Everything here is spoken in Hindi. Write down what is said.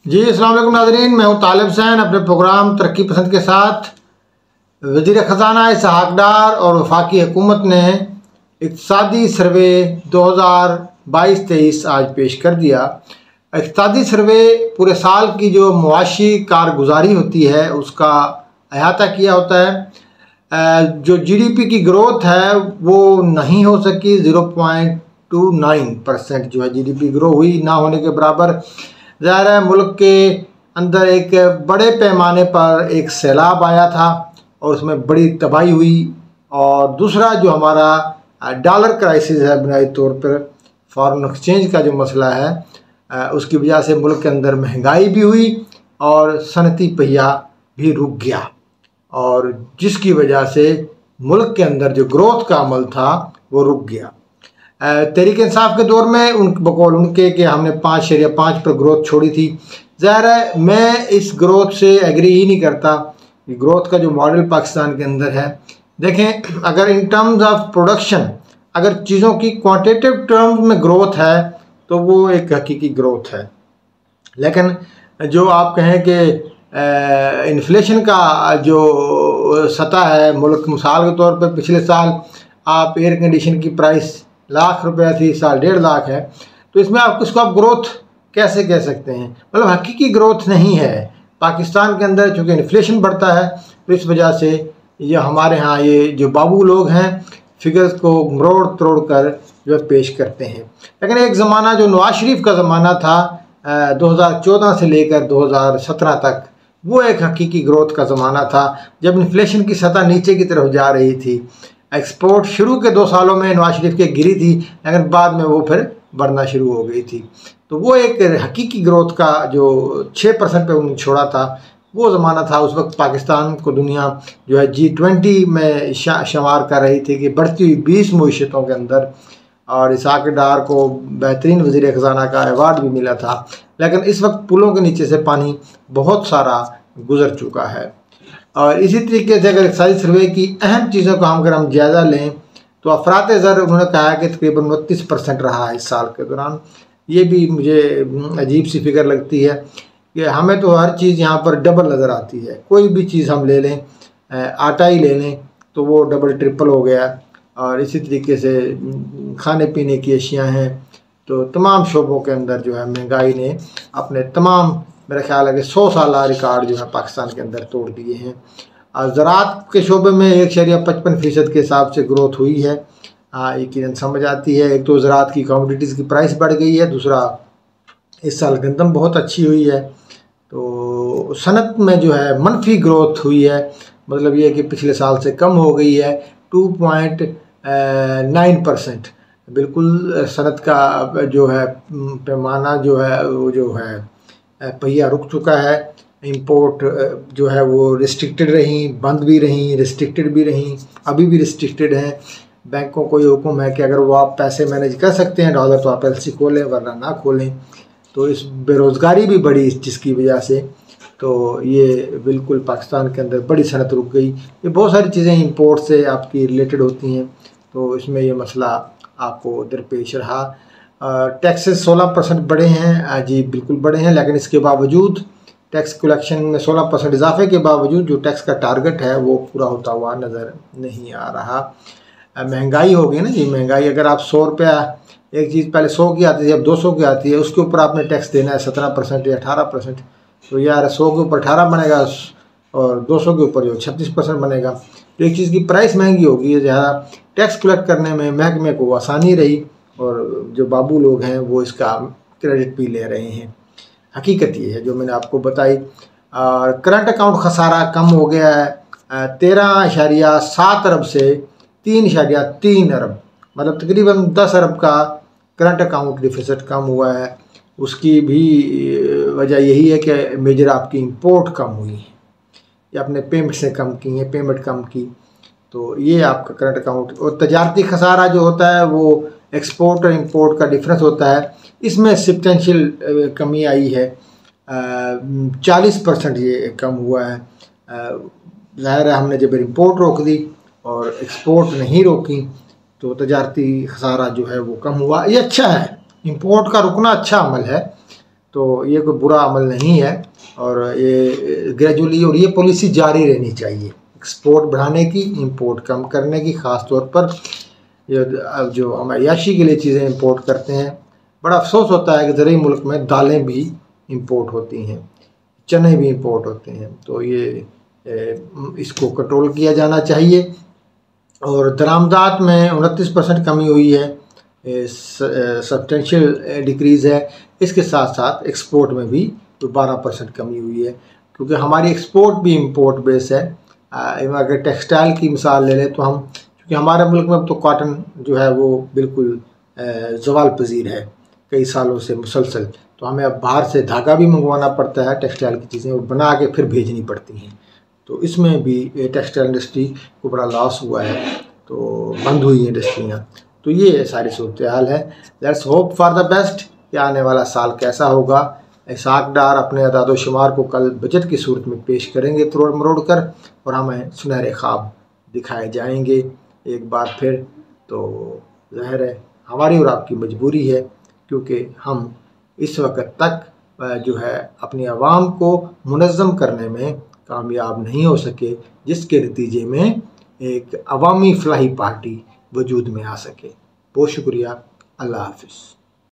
जी अस्सलाम वालेकुम नाज़रीन, मैं हूं तालिब हुसैन अपने प्रोग्राम तरक्की पसंद के साथ। वज़ीर ख़ज़ाना इसहाक़ डार और वफाकी हुकूमत ने इक़्तिसादी सर्वे 2022-23 आज पेश कर दिया। इक़्तिसादी सर्वे पूरे साल की जो मुआशी कारगुजारी होती है उसका अहाता किया होता है। जो GDP की ग्रोथ है वो नहीं हो सकी, 0.29% जो है GDP ग्रो हुई, ना होने के बराबर। ज़ाहिर है मुल्क के अंदर एक बड़े पैमाने पर एक सैलाब आया था और उसमें बड़ी तबाही हुई। और दूसरा जो हमारा डॉलर क्राइसिस है, बुनियादी तौर पर फॉरेन एक्सचेंज का जो मसला है, उसकी वजह से मुल्क के अंदर महंगाई भी हुई और सनती पहिया भी रुक गया, और जिसकी वजह से मुल्क के अंदर जो ग्रोथ का अमल था वो रुक गया। तहरीक इंसाफ के दौर में बकौल उनके कि हमने 5.5 पर ग्रोथ छोड़ी थी। ज़ाहिर है मैं इस ग्रोथ से एग्री ही नहीं करता। ग्रोथ का जो मॉडल पाकिस्तान के अंदर है, देखें अगर इन टर्म्स ऑफ प्रोडक्शन अगर चीज़ों की क्वांटिटेटिव टर्म्स में ग्रोथ है तो वो एक हकीकी ग्रोथ है। लेकिन जो आप कहें कि इन्फ्लेशन का जो सतह है मुल्क, मिसाल के तौर पर पिछले साल आप एयर कंडीशन की प्राइस ₹1,00,000 थी, साल 1.5 लाख है, तो इसमें आप इसको आप ग्रोथ कैसे कह सकते हैं? मतलब हकीकी ग्रोथ नहीं है पाकिस्तान के अंदर। चूँकि इन्फ्लेशन बढ़ता है तो इस वजह से ये हमारे यहाँ ये जो बाबू लोग हैं फिगर्स को मरोड़ तोड़ कर जो है पेश करते हैं। लेकिन एक ज़माना जो नवाज शरीफ का ज़माना था 2014 से लेकर 2017 तक, वो एक हकीकी ग्रोथ का ज़माना था जब इन्फ्लेशन की सतह नीचे की तरफ जा रही थी। एक्सपोर्ट शुरू के 2 सालों में नवाज शरीफ के गिरी थी, लेकिन बाद में वो फिर बढ़ना शुरू हो गई थी। तो वो एक हकीकी ग्रोथ का जो 6% पे उन्होंने छोड़ा था, वो ज़माना था। उस वक्त पाकिस्तान को दुनिया जो है G20 में शुमार कर रही थी कि बढ़ती हुई 20 मईशतों के अंदर, और इसहाक़ डार को बेहतरीन वज़ीर ख़ज़ाना का अवार्ड भी मिला था। लेकिन इस वक्त पुलों के नीचे से पानी बहुत सारा गुजर चुका है। और इसी तरीके से अगर इक़्तिसादी सर्वे की अहम चीज़ों का अगर हम जायज़ा लें तो अफरात ज़र उन्होंने कहा कि तकरीबन 29% रहा है इस साल के दौरान। ये भी मुझे अजीब सी फिगर लगती है कि हमें तो हर चीज़ यहाँ पर डबल नज़र आती है। कोई भी चीज़ हम ले लें, आटा ही ले लें तो वो डबल ट्रिपल हो गया। और इसी तरीके से खाने पीने की अशियाँ हैं, तो तमाम शोबों के अंदर जो है महंगाई ने अपने तमाम, मेरा ख्याल है कि 100 साल रिकॉर्ड जो है पाकिस्तान के अंदर तोड़ दिए हैं। और ज़राअत के शोबे में 1.55% के हिसाब से ग्रोथ हुई है। यकीनन समझ आती है, एक तो ज़राअत की कमोडिटीज़ की प्राइस बढ़ गई है, दूसरा इस साल गंदम बहुत अच्छी हुई है। तो सनत में जो है मनफी ग्रोथ हुई है, मतलब ये कि पिछले साल से कम हो गई है 2.9%। बिल्कुल सनत का जो है पैमाना जो है वो जो है पहिया रुक चुका है। इंपोर्ट जो है वो रिस्ट्रिक्टेड रही, बंद भी रही, रिस्ट्रिक्टेड भी रही, अभी भी रिस्ट्रिक्टेड हैं। बैंकों को ये हुक्म है कि अगर वो आप पैसे मैनेज कर सकते हैं डॉलर तो आप LC खोलें, वरना ना खोलें। तो इस बेरोज़गारी भी बढ़ी जिसकी वजह से तो ये बिल्कुल पाकिस्तान के अंदर बड़ी सनत रुक गई। ये बहुत सारी चीज़ें इंपोर्ट से आपकी रिलेटेड होती हैं, तो इसमें ये मसला आपको दरपेश रहा। टैक्सेस 16% बढ़े हैं, जी बिल्कुल बढ़े हैं, लेकिन इसके बावजूद टैक्स कलेक्शन में 16% इजाफे के बावजूद जो टैक्स का टारगेट है वो पूरा होता हुआ नज़र नहीं आ रहा। महंगाई हो गई ना जी, महंगाई अगर आप 100 रुपया एक चीज़ पहले 100 की आती थी, अब 200 की आती है, उसके ऊपर आपने टैक्स देना है 17% या 18%। तो यार 100 के ऊपर 18 बनेगा और 200 के ऊपर जो 36% बनेगा। तो एक चीज़ की प्राइस महंगी होगी, ज़्यादा टैक्स कलेक्ट करने में महकमे को आसानी रही, और जो बाबू लोग हैं वो इसका क्रेडिट भी ले रहे हैं। हकीकत ये है जो मैंने आपको बताई। और करंट अकाउंट खसारा कम हो गया है 13.7 अरब से 3.3 अरब, मतलब तकरीबन 10 अरब का करंट अकाउंट डिफिसिट कम हुआ है। उसकी भी वजह यही है कि मेजर आपकी इंपोर्ट कम हुई है या अपने पेमेंट से कम की है, पेमेंट कम की, तो ये आपका करंट अकाउंट। और तजारती खसारा जो होता है वो एक्सपोर्ट और इंपोर्ट का डिफरेंस होता है, इसमें सब्सटेंशियल कमी आई है, 40% ये कम हुआ है। ज़ाहिर है हमने जब इंपोर्ट रोक दी और एक्सपोर्ट नहीं रोकी तो तजारती खसारा जो है वो कम हुआ। ये अच्छा है, इंपोर्ट का रुकना अच्छा अमल है, तो ये कोई बुरा अमल नहीं है और ये ग्रेजुअली और ये पॉलिसी जारी रहनी चाहिए, एक्सपोर्ट बढ़ाने की, इंपोर्ट कम करने की। ख़ास तौर पर ये जो हम अय्याशी के लिए चीज़ें इंपोर्ट करते हैं, बड़ा अफसोस होता है कि ज़रूरी मुल्क में दालें भी इंपोर्ट होती हैं, चने भी इंपोर्ट होते हैं, तो ये इसको कंट्रोल किया जाना चाहिए। और दरामदात में 29% कमी हुई है, सब्सटेंशियल डिक्रीज़ है। इसके साथ साथ एक्सपोर्ट में भी 12% कमी हुई है, क्योंकि हमारी एक्सपोर्ट भी इंपोर्ट बेस है। अगर टेक्सटाइल की मिसाल ले लें तो हम, क्योंकि हमारे मुल्क में तो कॉटन जो है वो बिल्कुल ज़वाल पजीर है कई सालों से मुसलसल, तो हमें अब बाहर से धागा भी मंगवाना पड़ता है, टेक्सटाइल की चीज़ें और बना के फिर भेजनी पड़ती हैं। तो इसमें भी टेक्सटाइल इंडस्ट्री को बड़ा लॉस हुआ है, तो बंद हुई इंडस्ट्रियाँ। तो ये सारी सूरत हाल है। Let's hope for the best कि आने वाला साल कैसा होगा। इसहाक डार अपने अदाद शुमार को कल बजट की सूरत में पेश करेंगे तोड़ मरोड़ कर, और हमें सुनहरे ख्वाब दिखाए जाएंगे एक बार फिर। तो ज़ाहिर है हमारी और आपकी मजबूरी है, क्योंकि हम इस वक्त तक जो है अपनी आवाम को मुनज़्ज़म करने में कामयाब नहीं हो सके, जिसके नतीजे में एक अवामी फलाही पार्टी वजूद में आ सके। बहुत शुक्रिया। अल्लाह हाफ़िज़।